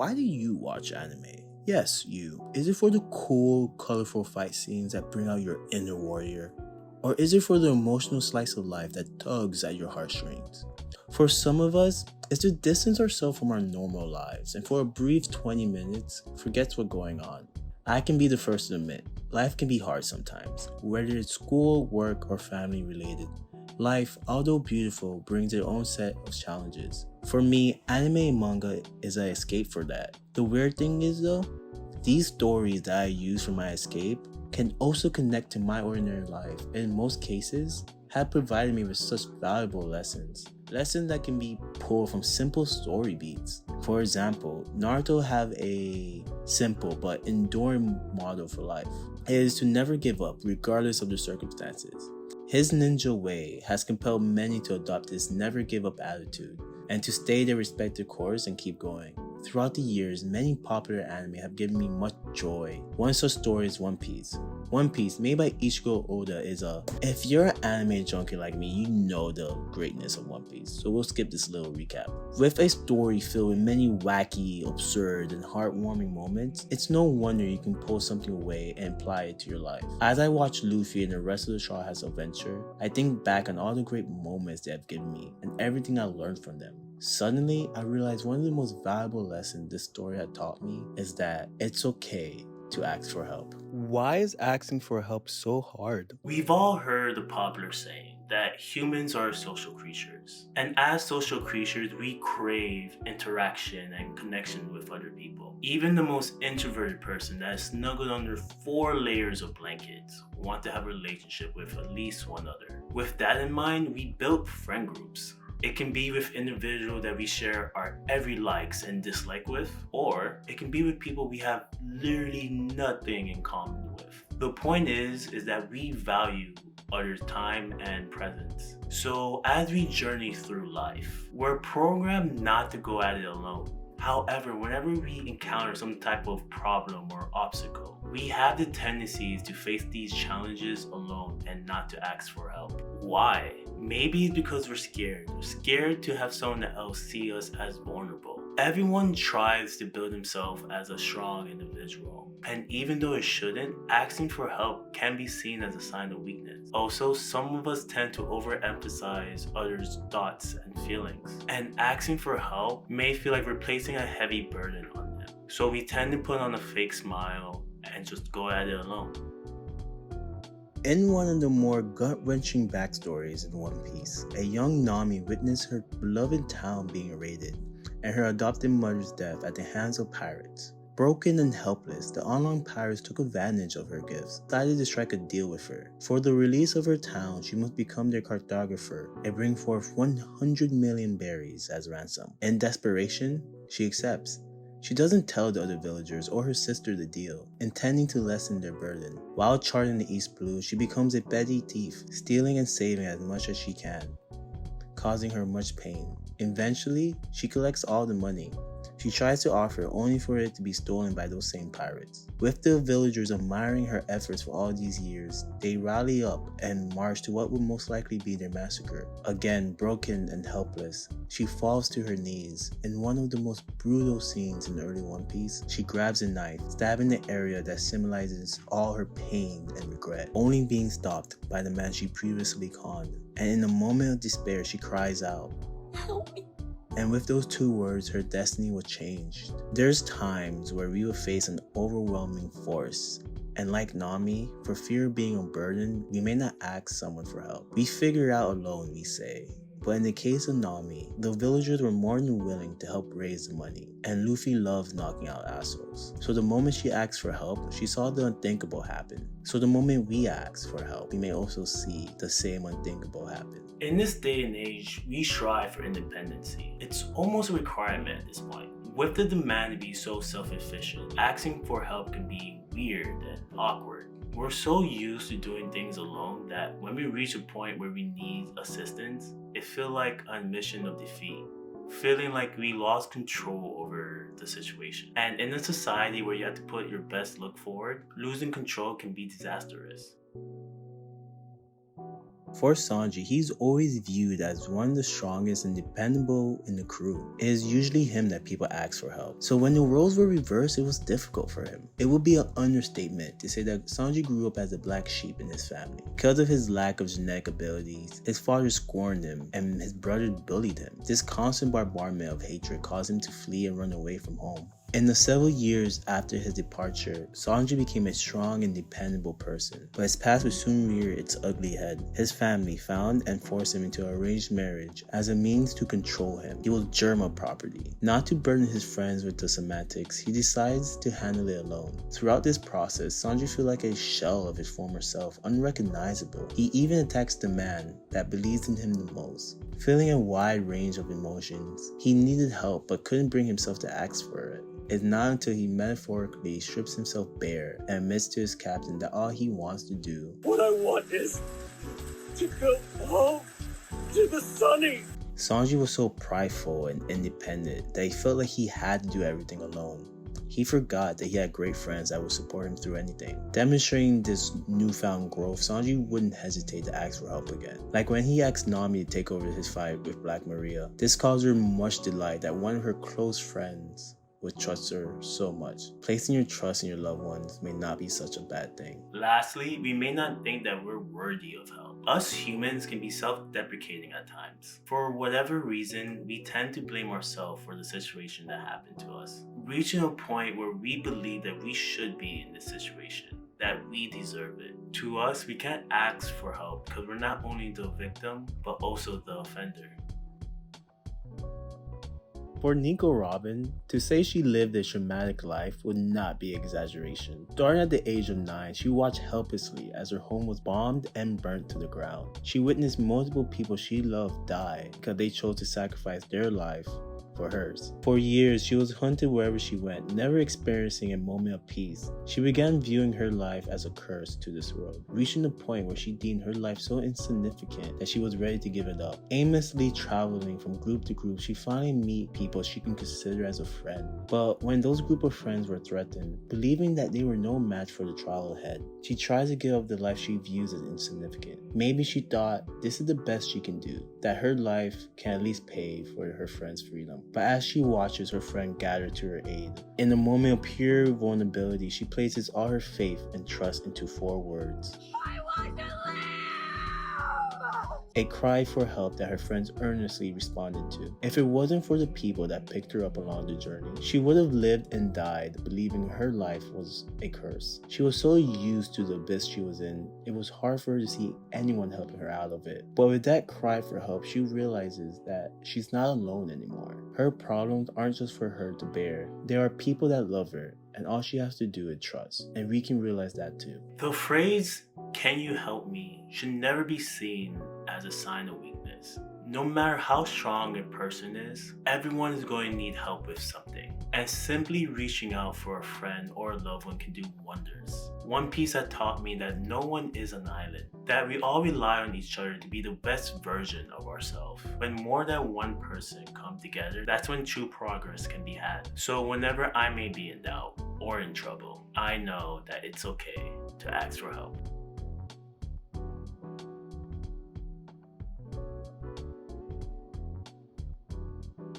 why do you watch anime? Yes, you. Is it for the cool, colorful fight scenes that bring out your inner warrior? Or is it for the emotional slice of life that tugs at your heartstrings? For some of us, it's to distance ourselves from our normal lives and for a brief 20 minutes, forget what's going on. I can be the first to admit, life can be hard sometimes, whether it's school, work, or family related. Life, although beautiful, brings their own set of challenges. For me, anime and manga is an escape for that. The weird thing is though, these stories that I use for my escape can also connect to my ordinary life and in most cases have provided me with such valuable lessons. Lessons that can be pulled from simple story beats. For example, Naruto have a simple but enduring motto for life. It is to never give up regardless of the circumstances. His ninja way has compelled many to adopt this never give up attitude and to stay their respective course and keep going. Throughout the years, many popular anime have given me much joy. One such story is One Piece. One Piece, made by Ichigo Oda, if you're an anime junkie like me, you know the greatness of One Piece, so we'll skip this little recap. With a story filled with many wacky, absurd, and heartwarming moments, it's no wonder you can pull something away and apply it to your life. As I watch Luffy and the rest of the Straw Hats adventure, I think back on all the great moments they have given me and everything I learned from them. Suddenly, I realized one of the most valuable lessons this story had taught me is that it's okay to ask for help. Why is asking for help so hard? We've all heard the popular saying that humans are social creatures. And as social creatures, we crave interaction and connection with other people. Even the most introverted person that is snuggled under 4 layers of blankets want to have a relationship with at least one other. With that in mind, we built friend groups. It can be with individuals that we share our every likes and dislike with, or it can be with people we have literally nothing in common with. The point is that we value others' time and presence. So as we journey through life, we're programmed not to go at it alone. However, whenever we encounter some type of problem or obstacle, we have the tendencies to face these challenges alone and not to ask for help. Why? Maybe it's because we're scared. We're scared to have someone else see us as vulnerable. Everyone tries to build himself as a strong individual. And even though it shouldn't, asking for help can be seen as a sign of weakness. Also, some of us tend to overemphasize others' thoughts and feelings. And asking for help may feel like we're placing a heavy burden on them. So we tend to put on a fake smile and just go at it alone. In one of the more gut-wrenching backstories in One Piece, a young Nami witnessed her beloved town being raided and her adopted mother's death at the hands of pirates. Broken and helpless, the online pirates took advantage of her gifts, decided to strike a deal with her. For the release of her town, she must become their cartographer and bring forth 100 million berries as ransom. In desperation, she accepts. She doesn't tell the other villagers or her sister the deal, intending to lessen their burden. While charting the East Blue, she becomes a petty thief, stealing and saving as much as she can, causing her much pain. Eventually, she collects all the money. She tries to offer only for it to be stolen by those same pirates. With the villagers admiring her efforts for all these years, they rally up and march to what would most likely be their massacre. Again, broken and helpless, she falls to her knees. In one of the most brutal scenes in early One Piece, she grabs a knife, stabbing the area that symbolizes all her pain and regret, only being stopped by the man she previously conned. And in a moment of despair, she cries out, "Help me." And with those 2 words, her destiny was changed. There's times where we will face an overwhelming force, and like Nami, for fear of being a burden, we may not ask someone for help. We figure it out alone, we say. But in the case of Nami, the villagers were more than willing to help raise the money, and Luffy loves knocking out assholes. So the moment she asked for help, she saw the unthinkable happen. So the moment we ask for help, we may also see the same unthinkable happen. In this day and age, we strive for independency. It's almost a requirement at this point. With the demand to be so self-efficient, asking for help can be weird and awkward. We're so used to doing things alone that when we reach a point where we need assistance, it feels like a admission of defeat, feeling like we lost control over the situation. And in a society where you have to put your best look forward, losing control can be disastrous. For Sanji, he's always viewed as one of the strongest and dependable in the crew. It is usually him that people ask for help. So when the roles were reversed, it was difficult for him. It would be an understatement to say that Sanji grew up as a black sheep in his family. Because of his lack of genetic abilities, his father scorned him and his brother bullied him. This constant bombardment of hatred caused him to flee and run away from home. In the several years after his departure, Sanji became a strong and dependable person, but his past would soon rear its ugly head. His family found and forced him into an arranged marriage as a means to control him. He was Germa property. Not to burden his friends with the semantics, he decides to handle it alone. Throughout this process, Sanji feels like a shell of his former self, unrecognizable. He even attacks the man that believes in him the most. Feeling a wide range of emotions, he needed help but couldn't bring himself to ask for it. It's not until he metaphorically strips himself bare and admits to his captain that all he wants to do. What I want is to go home to the Sunny. Sanji was so prideful and independent that he felt like he had to do everything alone. He forgot that he had great friends that would support him through anything. Demonstrating this newfound growth, Sanji wouldn't hesitate to ask for help again. Like when he asked Nami to take over his fight with Black Maria. This caused her much delight that one of her close friends would trust her so much. Placing your trust in your loved ones may not be such a bad thing. Lastly, we may not think that we're worthy of help. Us humans can be self-deprecating at times. For whatever reason, we tend to blame ourselves for the situation that happened to us, reaching a point where we believe that we should be in this situation, that we deserve it. To us, we can't ask for help because we're not only the victim, but also the offender. For Nico Robin, to say she lived a traumatic life would not be exaggeration. Starting at the age of 9, she watched helplessly as her home was bombed and burnt to the ground. She witnessed multiple people she loved die because they chose to sacrifice their life for hers. For years, she was hunted wherever she went, never experiencing a moment of peace. She began viewing her life as a curse to this world, reaching the point where she deemed her life so insignificant that she was ready to give it up. Aimlessly traveling from group to group, she finally meet people she can consider as a friend. But when those group of friends were threatened, believing that they were no match for the trial ahead, she tries to give up the life she views as insignificant. Maybe she thought this is the best she can do, that her life can at least pay for her friend's freedom. But as she watches her friend gather to her aid, in a moment of pure vulnerability, she places all her faith and trust into 4 words. I want to live! A cry for help that her friends earnestly responded to. If it wasn't for the people that picked her up along the journey, she would have lived and died believing her life was a curse. She was so used to the abyss she was in, it was hard for her to see anyone helping her out of it. But with that cry for help, she realizes that she's not alone anymore. Her problems aren't just for her to bear. There are people that love her, and all she has to do is trust. And we can realize that too. The phrase, "Can you help me?" should never be seen as a sign of weakness. No matter how strong a person is, everyone is going to need help with something. And simply reaching out for a friend or a loved one can do wonders. One Piece had taught me that no one is an island, that we all rely on each other to be the best version of ourselves. When more than one person come together, that's when true progress can be had. So whenever I may be in doubt or in trouble, I know that it's okay to ask for help.